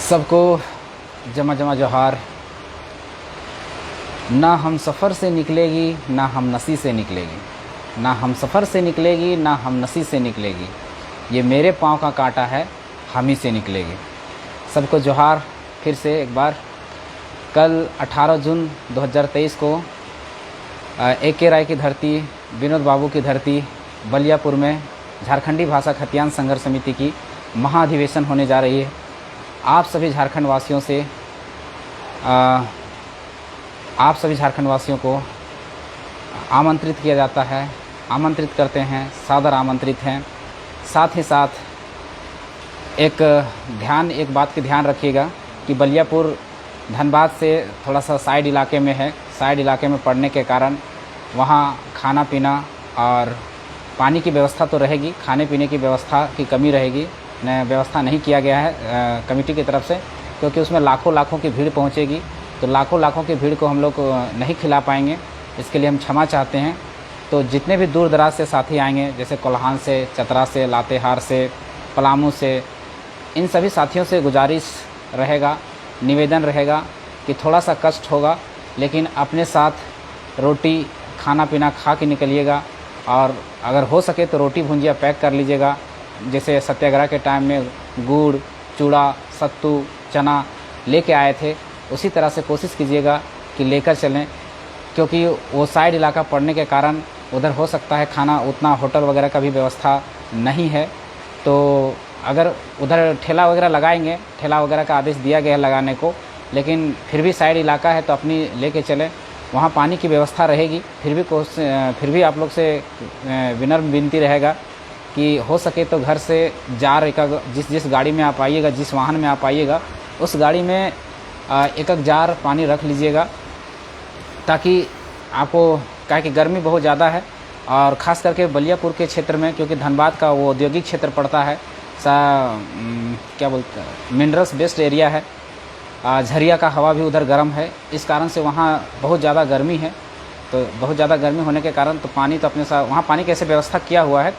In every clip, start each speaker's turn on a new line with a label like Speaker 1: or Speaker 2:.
Speaker 1: सबको जमा जमा जोहार। ना हम सफ़र से निकलेगी ना हम नसी से निकलेगी, ना हम सफ़र से निकलेगी ना हम नसी से निकलेगी, ये मेरे पाँव का कांटा है हम ही से निकलेगी। सबको जोहार फिर से एक बार। कल 18 जून 2023 को A.K. राय की धरती, विनोद बाबू की धरती बलियापुर में झारखंडी भाषा खतियान संघर्ष समिति की महाधिवेशन होने जा रही है। आप सभी झारखंड वासियों को आमंत्रित किया जाता है, आमंत्रित करते हैं, सादर आमंत्रित हैं। साथ ही साथ एक बात की ध्यान रखिएगा कि बलियापुर धनबाद से थोड़ा सा साइड इलाके में है। साइड इलाके में पड़ने के कारण वहाँ खाना पीना और पानी की व्यवस्था तो रहेगी, खाने पीने की व्यवस्था की कमी रहेगी। व्यवस्था नहीं किया गया है कमेटी की तरफ से, क्योंकि उसमें लाखों की भीड़ पहुँचेगी, तो लाखों की भीड़ को हम लोग नहीं खिला पाएंगे। इसके लिए हम क्षमा चाहते हैं। तो जितने भी दूर दराज से साथी आएंगे, जैसे कोल्हान से, चतरा से, लातेहार से, पलामू से, इन सभी साथियों से गुजारिश रहेगा, निवेदन रहेगा कि थोड़ा सा कष्ट होगा, लेकिन अपने साथ रोटी खाना पीना खा के निकलिएगा। और अगर हो सके तो रोटी भुंजिया पैक कर लीजिएगा। जैसे सत्याग्रह के टाइम में गुड़, चूड़ा, सत्तू, चना लेके आए थे, उसी तरह से कोशिश कीजिएगा कि लेकर चलें, क्योंकि वो साइड इलाका पड़ने के कारण उधर हो सकता है खाना उतना होटल वगैरह का भी व्यवस्था नहीं है। तो अगर उधर ठेला वगैरह लगाएंगे, ठेला वगैरह का आदेश दिया गया है लगाने को, लेकिन फिर भी साइड इलाका है तो अपनी लेके चलें। वहाँ पानी की व्यवस्था रहेगी। फिर भी आप लोग से विनम्र विनती रहेगा कि हो सके तो घर से जार जिस गाड़ी में आप आइएगा, जिस वाहन में आप आइएगा, उस गाड़ी में एक जार पानी रख लीजिएगा, ताकि आपको, क्या कि गर्मी बहुत ज़्यादा है। और ख़ास करके बलियापुर के क्षेत्र में, क्योंकि धनबाद का वो औद्योगिक क्षेत्र पड़ता है, क्या बोलते हैं, मिनरल्स बेस्ड एरिया है। झरिया का हवा भी उधर गर्म है, इस कारण से वहाँ बहुत ज़्यादा गर्मी है। तो बहुत ज़्यादा गर्मी होने के कारण तो पानी तो अपने साथ, वहाँ पानी कैसे व्यवस्था किया हुआ है,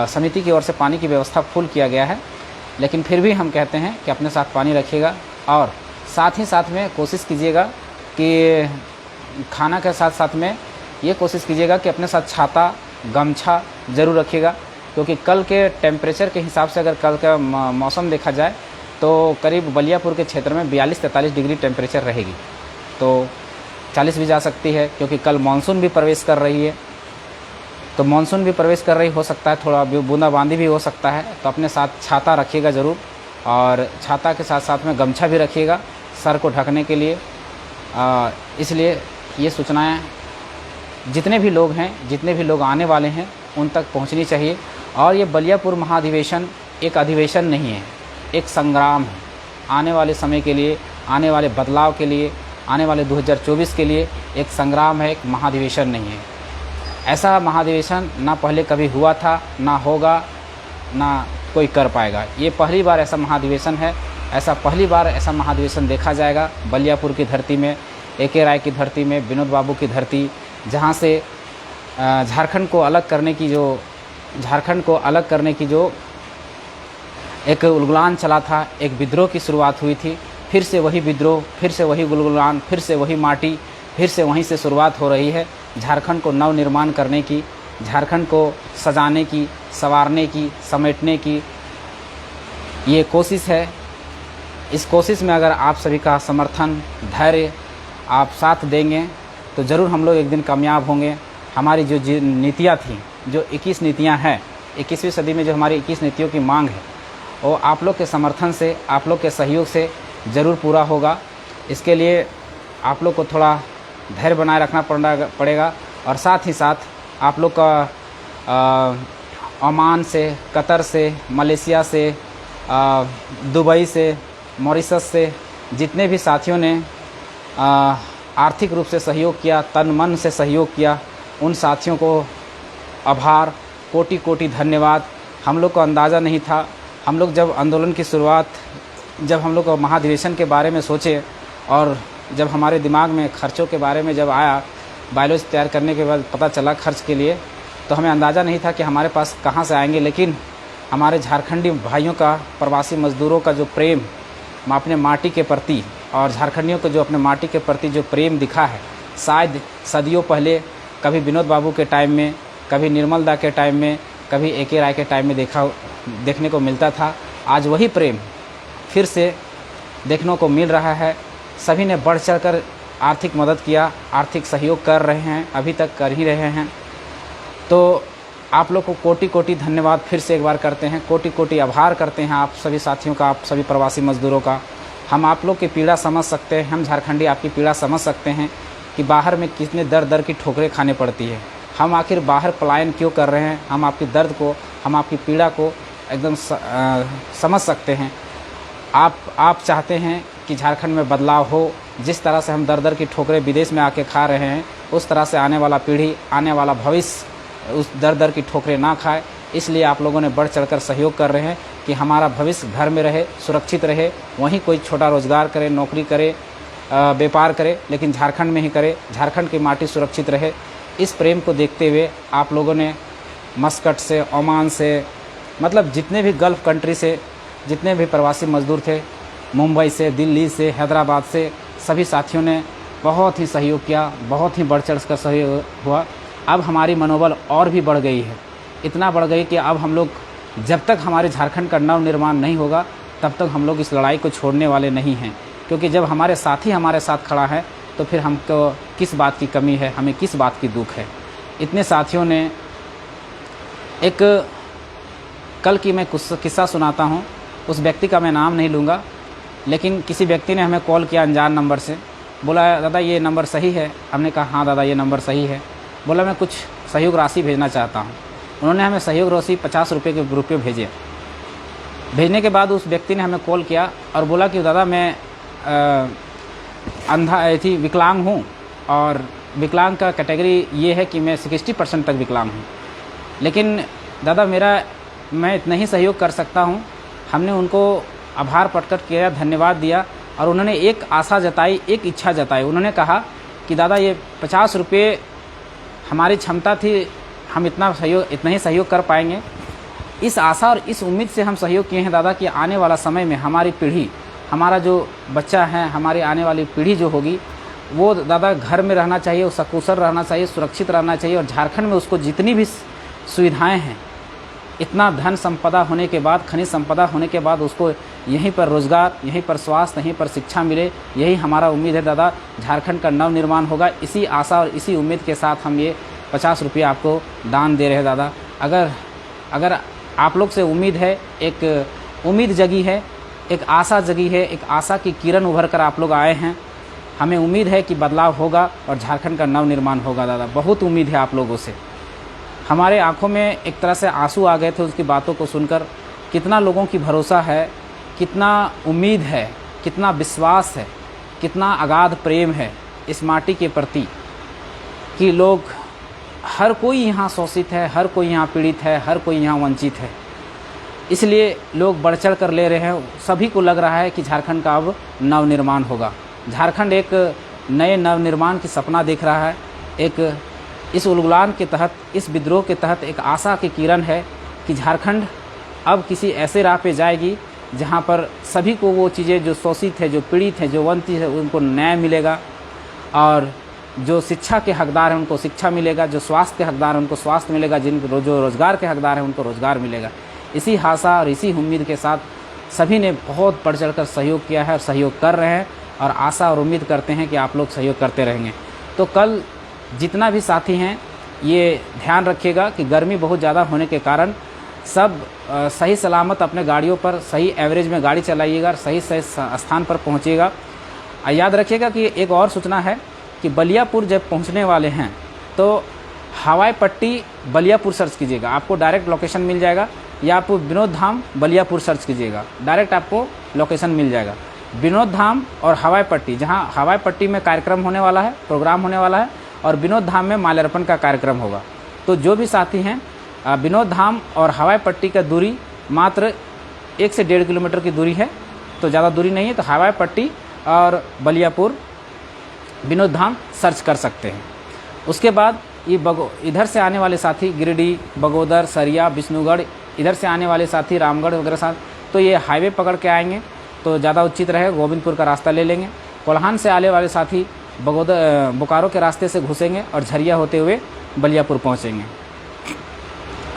Speaker 1: समिति की ओर से पानी की व्यवस्था फुल किया गया है, लेकिन फिर भी हम कहते हैं कि अपने साथ पानी रखिएगा। और साथ ही साथ में कोशिश कीजिएगा कि खाना के साथ साथ में ये कोशिश कीजिएगा कि अपने साथ छाता, गमछा ज़रूर रखिएगा, क्योंकि कल के टेम्परेचर के हिसाब से अगर कल का मौसम देखा जाए तो करीब बलियापुर के क्षेत्र में 42-43 डिग्री टेम्परेचर रहेगी, तो 40 भी जा सकती है, क्योंकि कल मानसून भी प्रवेश कर रही है। तो मानसून भी प्रवेश कर रही, हो सकता है थोड़ा बूंदाबांदी भी हो सकता है, तो अपने साथ छाता रखिएगा ज़रूर। और छाता के साथ साथ में गमछा भी रखिएगा सर को ढकने के लिए। इसलिए ये सूचनाएँ जितने भी लोग हैं, जितने भी लोग आने वाले हैं, उन तक पहुंचनी चाहिए। और ये बलियापुर महाधिवेशन एक अधिवेशन नहीं है, एक संग्राम है। आने वाले समय के लिए, आने वाले बदलाव के लिए, आने वाले 2024 के लिए एक संग्राम है, एक महाधिवेशन नहीं है। ऐसा महाधिवेशन ना पहले कभी हुआ था, ना होगा, ना कोई कर पाएगा। ये पहली बार ऐसा महाधिवेशन है। पहली बार ऐसा महाधिवेशन देखा जाएगा बलियापुर की धरती में, A.K. राय की धरती में, विनोद बाबू की धरती, जहाँ से झारखंड को अलग करने की जो एक उलगुलान चला था, एक विद्रोह की शुरुआत हुई थी। फिर से वही विद्रोह, फिर से वही उलगुलान, फिर से वही माटी, फिर से वहीं से शुरुआत हो रही है। झारखंड को नव निर्माण करने की, झारखंड को सजाने की, संवारने की, समेटने की ये कोशिश है। इस कोशिश में अगर आप सभी का समर्थन, धैर्य आप साथ देंगे तो ज़रूर हम लोग एक दिन कामयाब होंगे। हमारी जो नीतियाँ थी, जो 21 नीतियाँ हैं, 21वीं सदी में जो हमारी 21 नीतियों की मांग है, वो आप लोग के समर्थन से, आप लोग के सहयोग से ज़रूर पूरा होगा। इसके लिए आप लोग को थोड़ा धैर्य बनाए रखना पड़ेगा। और साथ ही साथ आप लोग का ओमान से, कतर से, मलेशिया से, दुबई से, मॉरिशस से जितने भी साथियों ने आर्थिक रूप से सहयोग किया, तन मन से सहयोग किया, उन साथियों को आभार, कोटि धन्यवाद। हम लोग को अंदाज़ा नहीं था। हम लोग जब आंदोलन की शुरुआत, जब हम लोग महाधिवेशन के बारे में सोचे और जब हमारे दिमाग में खर्चों के बारे में जब आया, बायोलॉजी तैयार करने के बाद पता चला खर्च के लिए, तो हमें अंदाज़ा नहीं था कि हमारे पास कहाँ से आएंगे। लेकिन हमारे झारखंडी भाइयों का, प्रवासी मज़दूरों का जो प्रेम, अपने माटी के प्रति और झारखंडियों को जो अपने माटी के प्रति जो प्रेम दिखा है, शायद सदियों पहले कभी विनोद बाबू के टाइम में, कभी निर्मल दा के टाइम में, कभी ए.के. राय के टाइम में देखने को मिलता था। आज वही प्रेम फिर से देखने को मिल रहा है। सभी ने बढ़ चढ़कर आर्थिक मदद किया, आर्थिक सहयोग कर रहे हैं, अभी तक कर ही रहे हैं। तो आप लोग को कोटि कोटि धन्यवाद फिर से एक बार करते हैं, कोटि कोटि आभार करते हैं आप सभी साथियों का, आप सभी प्रवासी मजदूरों का। हम आप लोग की पीड़ा समझ सकते हैं, हम झारखंडी आपकी पीड़ा समझ सकते हैं कि बाहर में कितने दर दर की ठोकरें खाने पड़ती है। हम आखिर बाहर पलायन क्यों कर रहे हैं, हम आपकी दर्द को, हम आपकी पीड़ा को एकदम समझ सकते हैं। आप चाहते हैं कि झारखंड में बदलाव हो, जिस तरह से हम दर दर की ठोकरें विदेश में आके खा रहे हैं, उस तरह से आने वाला पीढ़ी, आने वाला भविष्य उस दर दर की ठोकरें ना खाए। इसलिए आप लोगों ने बढ़ चढ़कर सहयोग कर रहे हैं कि हमारा भविष्य घर में रहे, सुरक्षित रहे, वहीं कोई छोटा रोजगार करे, नौकरी करे, व्यापार करे, लेकिन झारखंड में ही करे, झारखंड की माटी सुरक्षित रहे। इस प्रेम को देखते हुए आप लोगों ने मस्कट से, ओमान से, मतलब जितने भी गल्फ़ कंट्री से जितने भी प्रवासी मजदूर थे, मुंबई से, दिल्ली से, हैदराबाद से, सभी साथियों ने बहुत ही सहयोग किया, बहुत ही बढ़ चढ़ कर सहयोग हुआ। अब हमारी मनोबल और भी बढ़ गई है, इतना बढ़ गई कि अब हम लोग, जब तक हमारे झारखंड का नव निर्माण नहीं होगा तब तक हम लोग इस लड़ाई को छोड़ने वाले नहीं हैं। क्योंकि जब हमारे साथी हमारे साथ खड़ा है तो फिर हमको किस बात की कमी है, हमें किस बात की दुख है। इतने साथियों ने एक, कल की मैं कुछ किस्सा सुनाता हूँ, उस व्यक्ति का मैं नाम नहीं लूँगा, लेकिन किसी व्यक्ति ने हमें कॉल किया अनजान नंबर से, बोला दादा ये नंबर सही है। हमने कहा हाँ दादा ये नंबर सही है। बोला मैं कुछ सहयोग राशि भेजना चाहता हूँ। उन्होंने हमें सहयोग राशि 50 रुपये के रुपये भेजे। भेजने के बाद उस व्यक्ति ने हमें कॉल किया और बोला कि दादा मैं विकलांग हूँ, और विकलांग का कैटेगरी ये है कि मैं 60% तक विकलांग हूँ, लेकिन दादा मैं इतना ही सहयोग कर सकता हूँ। हमने उनको आभार प्रकट किया, धन्यवाद दिया, और उन्होंने एक आशा जताई, एक इच्छा जताई। उन्होंने कहा कि दादा ये 50 रुपये हमारी क्षमता थी, हम इतना ही सहयोग कर पाएंगे। इस आशा और इस उम्मीद से हम सहयोग किए हैं दादा कि आने वाला समय में हमारी पीढ़ी, हमारा जो बच्चा है, हमारी आने वाली पीढ़ी जो होगी, वो दादा घर में रहना चाहिए, वो सकुशल रहना चाहिए, सुरक्षित रहना चाहिए। और झारखंड में उसको जितनी भी सुविधाएं हैं, इतना धन संपदा होने के बाद, खनिज संपदा होने के बाद, उसको यहीं पर रोज़गार, यहीं पर स्वास्थ्य, यहीं पर शिक्षा मिले। यही हमारा उम्मीद है दादा, झारखंड का नव निर्माण होगा। इसी आशा और इसी उम्मीद के साथ हम ये 50 रुपये आपको दान दे रहे हैं दादा। अगर आप लोग से उम्मीद है, एक उम्मीद जगी है, एक आशा जगी है, एक आशा की किरण उभर कर आप लोग आए हैं। हमें उम्मीद है कि बदलाव होगा और झारखंड का नव निर्माण होगा दादा। बहुत उम्मीद है आप लोगों से। हमारे आंखों में एक तरह से आंसू आ गए थे उसकी बातों को सुनकर। कितना लोगों की भरोसा है, कितना उम्मीद है, कितना विश्वास है, कितना अगाध प्रेम है इस माटी के प्रति, कि लोग, हर कोई यहाँ शोषित है, हर कोई यहाँ पीड़ित है, हर कोई यहाँ वंचित है। इसलिए लोग बढ़ चढ़ कर ले रहे हैं। सभी को लग रहा है कि झारखंड का अब नव निर्माण होगा। झारखंड एक नए नव निर्माण की सपना देख रहा है। एक इस उलगुलान के तहत, इस विद्रोह के तहत एक आशा की किरण है कि झारखंड अब किसी ऐसे राह पे जाएगी जहाँ पर सभी को वो चीज़ें, जो शोषित है, जो पीड़ित है, जो वंचित है, उनको न्याय मिलेगा, और जो शिक्षा के हकदार हैं उनको शिक्षा मिलेगा, जो स्वास्थ्य के हकदार हैं उनको स्वास्थ्य मिलेगा, जो रोज़गार के हकदार हैं उनको रोज़गार मिलेगा। इसी आशा और इसी उम्मीद के साथ सभी ने बहुत बढ़ चढ़ कर सहयोग किया है और सहयोग कर रहे हैं, और आशा और उम्मीद करते हैं कि आप लोग सहयोग करते रहेंगे। तो कल जितना भी साथी हैं, ये ध्यान रखिएगा कि गर्मी बहुत ज़्यादा होने के कारण सब सही सलामत अपने गाड़ियों पर सही एवरेज में गाड़ी चलाइएगा और सही स्थान पर पहुँचिएगा। याद रखिएगा कि एक और सूचना है कि बलियापुर जब पहुंचने वाले हैं तो हवाई पट्टी बलियापुर सर्च कीजिएगा, आपको डायरेक्ट लोकेशन मिल जाएगा, या आप विनोद धाम बलियापुर सर्च कीजिएगा, डायरेक्ट आपको लोकेशन मिल जाएगा। विनोद धाम और हवाई पट्टी, जहां हवाई पट्टी में कार्यक्रम होने वाला है, प्रोग्राम होने वाला है, और विनोद धाम में माल्यार्पण का कार्यक्रम होगा। तो जो भी साथी हैं, विनोद धाम और हवाई पट्टी का दूरी मात्र 1 से 1.5 किलोमीटर की दूरी है, तो ज़्यादा दूरी नहीं है। तो हवाई पट्टी और बलियापुर, विनोद धाम सर्च कर सकते हैं। उसके बाद ये इधर से आने वाले साथी गिरिडीह, बगोदर, सरिया, विष्णुगढ़, इधर से आने वाले साथी रामगढ़ वगैरह साथ, तो ये हाईवे पकड़ के आएंगे। तो तो ज़्यादा उचित रहेगा, गोविंदपुर का रास्ता ले लेंगे। कोल्हान से आने वाले साथी बोकारो के रास्ते से घुसेंगे और झरिया होते हुए बलियापुर पहुँचेंगे।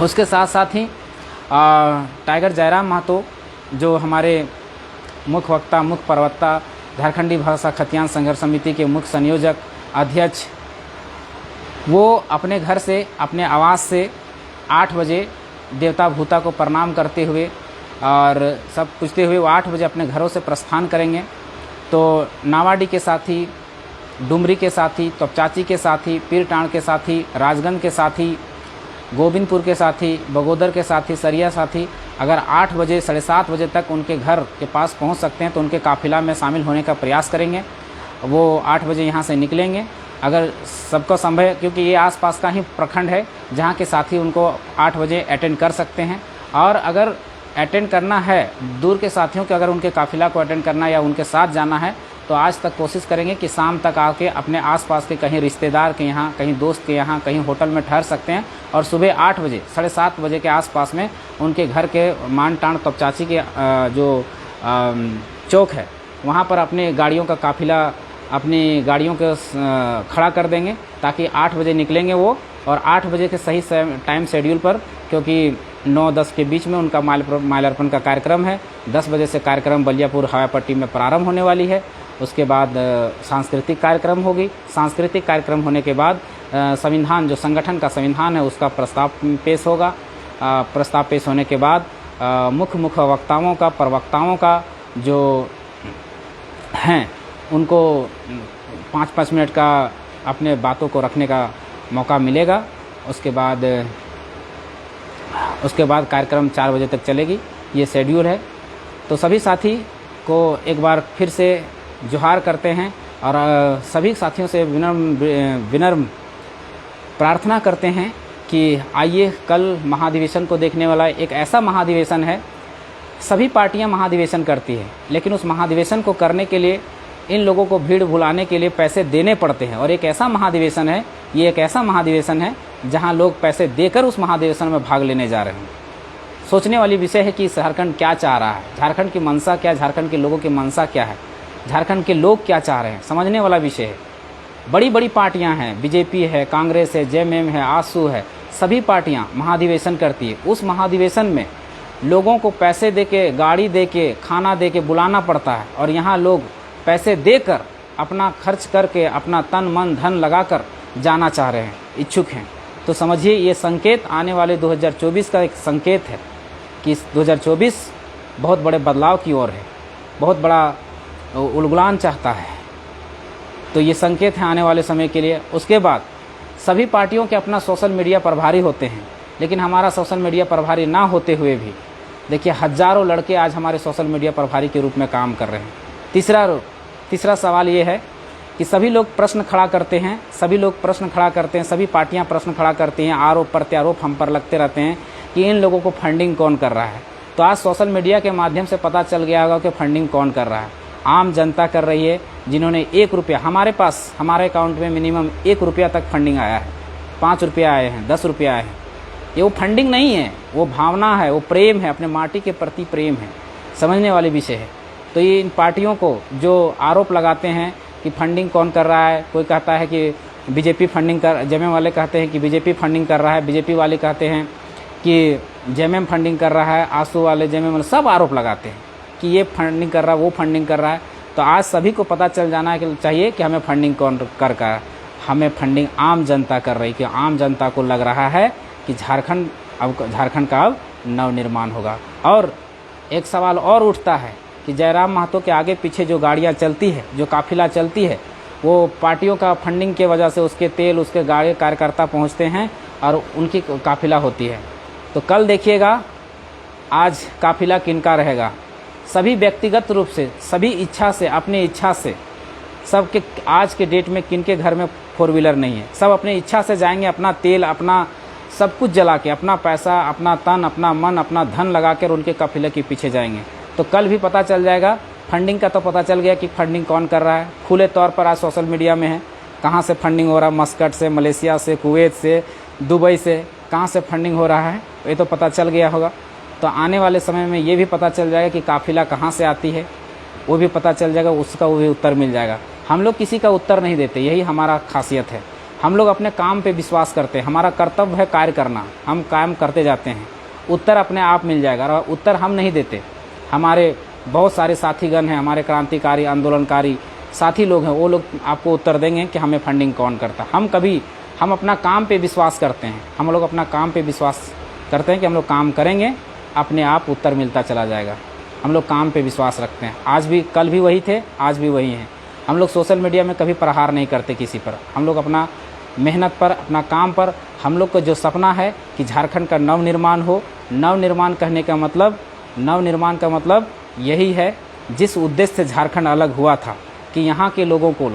Speaker 1: उसके साथ साथ ही टाइगर जयराम महतो जो हमारे मुख्य वक्ता, मुख्य प्रवक्ता, झारखंडी भाषा खतियान संघर्ष समिति के मुख्य संयोजक अध्यक्ष, वो अपने घर से, अपने आवास से 8 बजे देवता भूता को प्रणाम करते हुए और सब पूछते हुए वो 8 बजे अपने घरों से प्रस्थान करेंगे। तो नावाडी के साथी, डुमरी के साथी, तोपचाची के साथी, पीरटाण के साथी, राजगंज के साथी, गोविंदपुर के साथी, बगोदर के साथी, सरिया साथी अगर 8 बजे 7:30 बजे तक उनके घर के पास पहुंच सकते हैं तो उनके काफ़िला में शामिल होने का प्रयास करेंगे। वो 8 बजे यहाँ से निकलेंगे। अगर सबको संभव, क्योंकि ये आसपास का ही प्रखंड है जहाँ के साथी उनको 8 बजे अटेंड कर सकते हैं। और अगर अटेंड करना है दूर के साथियों के, अगर उनके काफ़िला को अटेंड करना है या उनके साथ जाना है तो आज तक कोशिश करेंगे कि शाम तक आके अपने आसपास के कहीं रिश्तेदार के यहाँ, कहीं दोस्त के यहाँ, कहीं होटल में ठहर सकते हैं और सुबह 8 बजे 7:30 बजे के आसपास में उनके घर के मानटाण तोपचाची के जो चौक है वहाँ पर अपने गाड़ियों का काफ़िला, अपनी गाड़ियों को खड़ा कर देंगे ताकि 8 बजे निकलेंगे वो, और 8 बजे के सही टाइम शेड्यूल पर, क्योंकि 9-10 के बीच में उनका माल्यार्पण का कार्यक्रम है। 10 बजे से कार्यक्रम बलियापुर हवाई पट्टी में प्रारंभ होने वाली है। उसके बाद सांस्कृतिक कार्यक्रम होगी। सांस्कृतिक कार्यक्रम होने के बाद संविधान, जो संगठन का संविधान है उसका प्रस्ताव पेश होगा। प्रस्ताव पेश होने के बाद मुख्य वक्ताओं का, प्रवक्ताओं का जो हैं उनको 5-5 मिनट का अपने बातों को रखने का मौका मिलेगा। उसके बाद कार्यक्रम 4 बजे तक चलेगी, ये शेड्यूल है। तो सभी साथी को एक बार फिर से जोहार करते हैं और सभी साथियों से विनम्र प्रार्थना करते हैं कि आइए, कल महाधिवेशन को देखने वाला एक ऐसा महाधिवेशन है, सभी पार्टियां महाधिवेशन करती है लेकिन उस महाधिवेशन को करने के लिए इन लोगों को भीड़ भुलाने के लिए पैसे देने पड़ते हैं। और एक ऐसा महाधिवेशन है, ये एक ऐसा महाधिवेशन है जहां लोग पैसे देकर उस महाधिवेशन में भाग लेने जा रहे हैं। सोचने वाली विषय है कि झारखंड क्या चाह रहा है, झारखंड की मंशा क्या, झारखंड के लोगों की मंशा क्या है, झारखंड के लोग क्या चाह रहे हैं, समझने वाला विषय है। बड़ी बड़ी पार्टियां हैं, बीजेपी है, कांग्रेस है, जेएमएम है, आसू है, सभी पार्टियां महाधिवेशन करती है। उस महाधिवेशन में लोगों को पैसे देके, गाड़ी देके, खाना देके बुलाना पड़ता है और यहाँ लोग पैसे देकर, अपना खर्च करके, अपना तन मन धन लगाकर जाना चाह रहे हैं, इच्छुक हैं। तो समझिए ये संकेत आने वाले 2024 का एक संकेत है कि 2024 बहुत बड़े बदलाव की ओर है, बहुत बड़ा उलगुलान चाहता है। तो ये संकेत है आने वाले समय के लिए। उसके बाद सभी पार्टियों के अपना सोशल मीडिया प्रभारी होते हैं, लेकिन हमारा सोशल मीडिया प्रभारी ना होते हुए भी देखिए हजारों लड़के आज हमारे सोशल मीडिया प्रभारी के रूप में काम कर रहे हैं। तीसरा सवाल ये है कि सभी लोग प्रश्न खड़ा करते हैं, सभी पार्टियां प्रश्न खड़ा करती हैं, आरोप प्रत्यारोप हम पर लगते रहते हैं कि इन लोगों को फंडिंग कौन कर रहा है। तो आज सोशल मीडिया के माध्यम से पता चल गया होगा कि फंडिंग कौन कर रहा है। आम जनता कर रही है, जिन्होंने 1 रुपया, हमारे अकाउंट में मिनिमम 1 रुपया तक फंडिंग आया है, 5 रुपया आए हैं, 10 रुपया आए हैं। ये वो फंडिंग नहीं है, वो भावना है, वो प्रेम है, अपने माटी के प्रति प्रेम है, समझने वाले विषय है। तो ये इन पार्टियों को जो आरोप लगाते हैं कि फंडिंग कौन कर रहा है, कोई कहता है कि बीजेपी फंडिंग कर, जेएमएम वाले कहते हैं कि बीजेपी फंडिंग कर रहा है, बीजेपी वाले कहते हैं कि जेएमएम फंडिंग कर रहा है, आसू वाले, जेएमएम वाले सब आरोप लगाते हैं कि ये फंडिंग कर रहा है, वो फंडिंग कर रहा है। तो आज सभी को पता चल जाना चाहिए कि हमें फंडिंग कौन कर रहा है। हमें फंडिंग आम जनता कर रही, कि आम जनता को लग रहा है कि झारखंड का अब नवनिर्माण होगा। और एक सवाल और उठता है कि जयराम महतो के आगे पीछे जो गाड़ियाँ चलती है, जो काफिला चलती है, वो पार्टियों का फंडिंग के वजह से उसके तेल, उसके गाड़ी कार्यकर्ता पहुँचते हैं और उनकी काफिला होती है। तो कल देखिएगा आज काफिला किनका रहेगा। सभी व्यक्तिगत रूप से, सभी इच्छा से, अपनी इच्छा से, सबके आज के डेट में किनके घर में 4 व्हीलर नहीं है, सब अपनी इच्छा से जाएंगे, अपना तेल, अपना सब कुछ जला के, अपना पैसा, अपना तन, अपना मन, अपना धन लगा कर उनके काफिले के पीछे जाएंगे। तो कल भी पता चल जाएगा। फंडिंग का तो पता चल गया कि फंडिंग कौन कर रहा है, खुले तौर पर आज सोशल मीडिया में है। कहाँ से फंडिंग हो रहा है, मस्कट से, मलेशिया से, कुवैत से, दुबई से, कहाँ से फंडिंग हो रहा है, ये तो पता चल गया होगा। तो आने वाले समय में ये भी पता चल जाएगा कि काफिला कहाँ से आती है, वो भी पता चल जाएगा, उसका वो भी उत्तर मिल जाएगा। हम लोग किसी का उत्तर नहीं देते, यही हमारा खासियत है। हम लोग अपने काम पे विश्वास करते हैं, हमारा कर्तव्य है कार्य करना, हम काम करते जाते हैं, उत्तर अपने आप मिल जाएगा। और उत्तर हम नहीं देते, हमारे बहुत सारे साथीगण हैं, हमारे क्रांतिकारी आंदोलनकारी साथी लोग हैं, वो लोग आपको उत्तर देंगे कि हमें फंडिंग कौन करता। हम अपना काम पे विश्वास करते हैं, हम लोग अपना काम पे विश्वास करते हैं कि हम लोग काम करेंगे, अपने आप उत्तर मिलता चला जाएगा। हम लोग काम पे विश्वास रखते हैं, आज भी, कल भी वही थे, आज भी वही हैं। हम लोग सोशल मीडिया में कभी प्रहार नहीं करते किसी पर, हम लोग अपना मेहनत पर, अपना काम पर, हम लोग का जो सपना है कि झारखंड का नवनिर्माण हो। नवनिर्माण कहने का मतलब, नवनिर्माण का मतलब यही है, जिस उद्देश्य से झारखंड अलग हुआ था कि यहाँ के लोगों को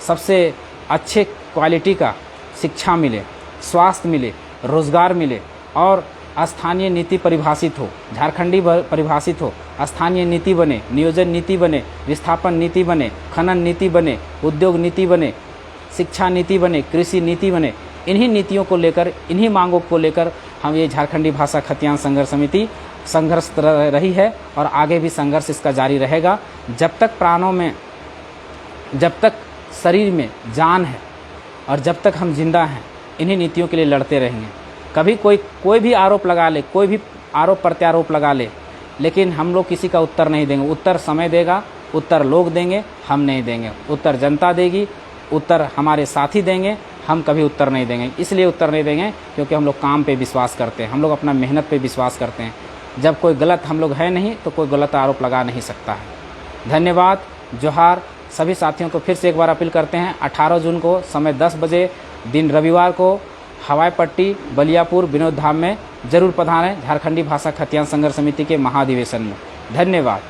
Speaker 1: सबसे अच्छे क्वालिटी का शिक्षा मिले, स्वास्थ्य मिले, रोज़गार मिले और स्थानीय नीति परिभाषित हो, झारखंडी परिभाषित हो, स्थानीय नीति बने, नियोजन नीति बने, विस्थापन नीति बने, खनन नीति बने, उद्योग नीति बने, शिक्षा नीति बने, कृषि नीति बने। इन्हीं नीतियों को लेकर, इन्हीं मांगों को लेकर हम ये झारखंडी भाषा खतियान संघर्ष समिति संघर्ष रही है और आगे भी संघर्ष इसका जारी रहेगा। जब तक प्राणों में, जब तक शरीर में जान है और जब तक हम जिंदा हैं, इन्हीं नीतियों के लिए लड़ते रहेंगे। कभी कोई भी आरोप लगा ले, कोई भी आरोप प्रत्यारोप लगा ले, लेकिन हम लोग किसी का उत्तर नहीं देंगे। उत्तर समय देगा, उत्तर लोग देंगे, हम नहीं देंगे। उत्तर जनता देगी, उत्तर हमारे साथी देंगे, हम कभी उत्तर नहीं देंगे। इसलिए उत्तर नहीं देंगे क्योंकि हम लोग काम पे विश्वास करते हैं, हम लोग अपना मेहनत पे विश्वास करते हैं। जब कोई गलत हम लोग है नहीं तो कोई गलत आरोप लगा नहीं सकता है। धन्यवाद, जोहार। सभी साथियों को फिर से एक बार अपील करते हैं, 18 जून को समय 10 बजे दिन रविवार को हवाई पट्टी बलियापुर विनोद धाम में जरूर पधारें, झारखंडी भाषा खतियान संघर्ष समिति के महाधिवेशन में। धन्यवाद।